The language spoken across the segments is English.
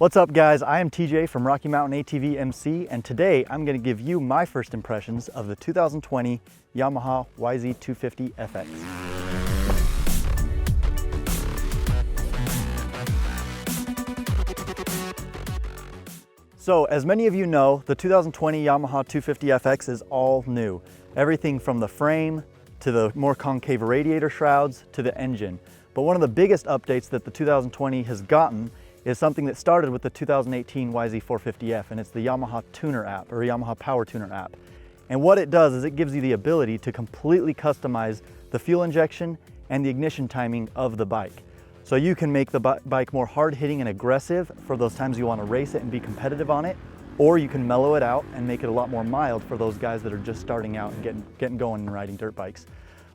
What's up guys, I am TJ from Rocky Mountain ATV MC, and today I'm going to give you my first impressions of the 2020 Yamaha YZ250FX. So as many of you know, the 2020 Yamaha 250FX is all new. Everything from the frame to the more concave radiator shrouds to the engine. But one of the biggest updates that the 2020 has gotten is something that started with the 2018 YZ450F, and it's the Yamaha Tuner App, or Yamaha Power Tuner App. And what it does is it gives you the ability to completely customize the fuel injection and the ignition timing of the bike. So you can make the bike more hard-hitting and aggressive for those times you want to race it and be competitive on it, or you can mellow it out and make it a lot more mild for those guys that are just starting out and getting going and riding dirt bikes.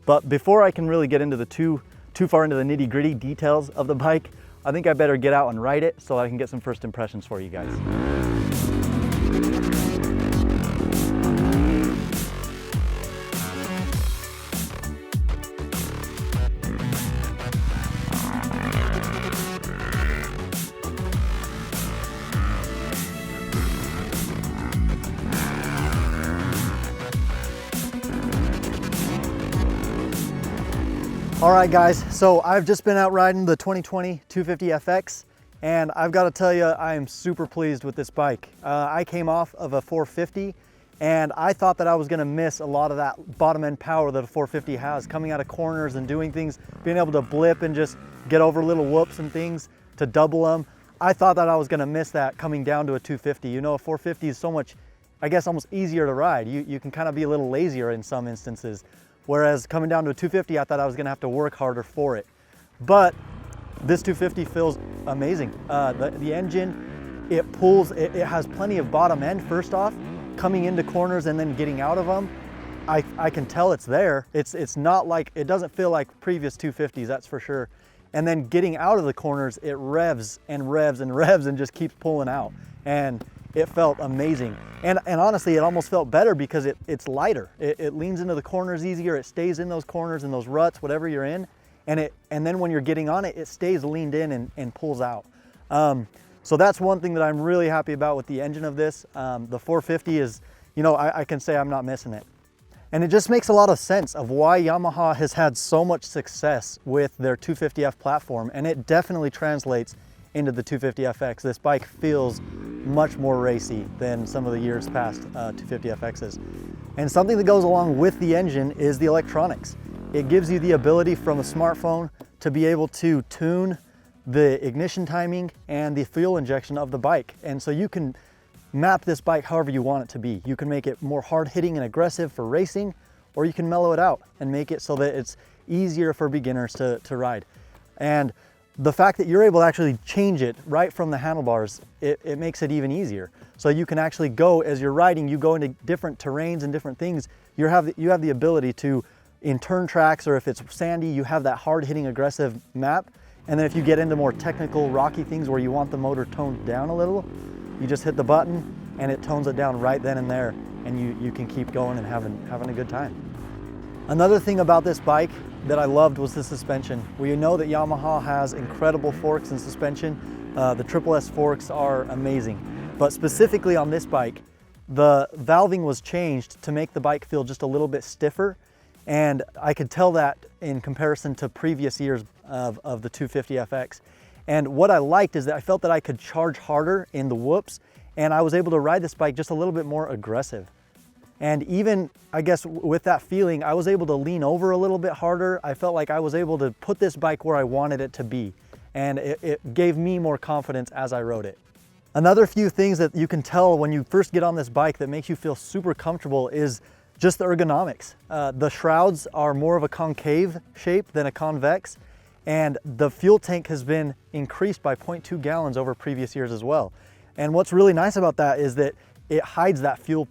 But before I can really get into the too far into the nitty-gritty details of the bike, I think I better get out and ride it so I can get some first impressions for you guys. All right guys, so I've just been out riding the 2020 250FX, and I've got to tell you, I am super pleased with this bike. I came off of a 450 and I thought that I was going to miss a lot of that bottom end power that a 450 has, coming out of corners and doing things, being able to blip and just get over little whoops and things to double them. I thought that I was going to miss that coming down to a 250. You know, a 450 is so much, I guess, almost easier to ride. You can kind of be a little lazier in some instances. Whereas coming down to a 250, I thought I was gonna have to work harder for it. But this 250 feels amazing. The engine, it pulls, it has plenty of bottom end first off, coming into corners and then getting out of them. I can tell it's there. It's not like, it doesn't feel like previous 250s, that's for sure. And then getting out of the corners, it revs and revs and revs and just keeps pulling out. And it felt amazing. And honestly, it almost felt better because it's lighter. It leans into the corners easier. It stays in those corners and those ruts, whatever you're in. And then when you're getting on it, it stays leaned in and pulls out. So that's one thing that I'm really happy about with the engine of this. The 450 is, you know, I can say I'm not missing it. And it just makes a lot of sense of why Yamaha has had so much success with their 250F platform. And it definitely translates into the 250FX. This bike feels much more racy than some of the years past 250FXs. And something that goes along with the engine is the electronics. It gives you the ability from a smartphone to be able to tune the ignition timing and the fuel injection of the bike. And so you can map this bike however you want it to be. You can make it more hard-hitting and aggressive for racing, or you can mellow it out and make it so that it's easier for beginners to ride. And the fact that you're able to actually change it right from the handlebars, it makes it even easier. So you can actually go, as you're riding, you go into different terrains and different things. You have the ability to, in turn tracks, or if it's sandy, you have that hard-hitting aggressive map. And then if you get into more technical rocky things where you want the motor toned down a little, you just hit the button and it tones it down right then and there, and you can keep going and having a good time. Another thing about this bike that I loved was the suspension. We know that Yamaha has incredible forks and suspension. The Triple S forks are amazing. But specifically on this bike, the valving was changed to make the bike feel just a little bit stiffer. And I could tell that in comparison to previous years of the 250FX. And what I liked is that I felt that I could charge harder in the whoops, and I was able to ride this bike just a little bit more aggressive. And even, I guess, with that feeling, I was able to lean over a little bit harder. I felt like I was able to put this bike where I wanted it to be. And it gave me more confidence as I rode it. Another few things that you can tell when you first get on this bike that makes you feel super comfortable is just the ergonomics. The shrouds are more of a concave shape than a convex. And the fuel tank has been increased by 0.2 gallons over previous years as well. And what's really nice about that is that it hides that fuel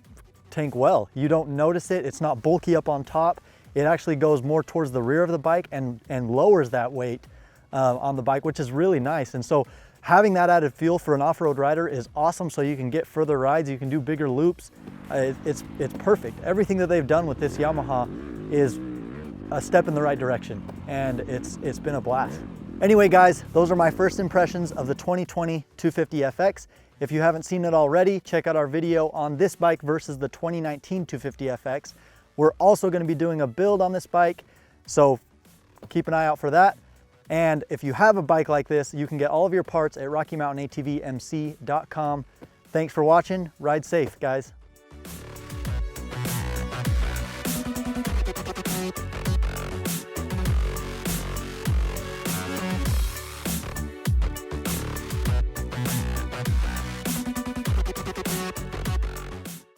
tank well. You don't notice it. It's not bulky up on top. It actually goes more towards the rear of the bike and lowers that weight on the bike, which is really nice. And so having that added fuel for an off-road rider is awesome, so you can get further rides, you can do bigger loops. It's perfect. Everything that they've done with this Yamaha is a step in the right direction, and it's been a blast. Anyway, guys, those are my first impressions of the 2020 250FX. If you haven't seen it already, check out our video on this bike versus the 2019 250FX. We're also going to be doing a build on this bike, so keep an eye out for that. And if you have a bike like this, you can get all of your parts at RockyMountainATVMC.com. Thanks for watching. Ride safe, guys.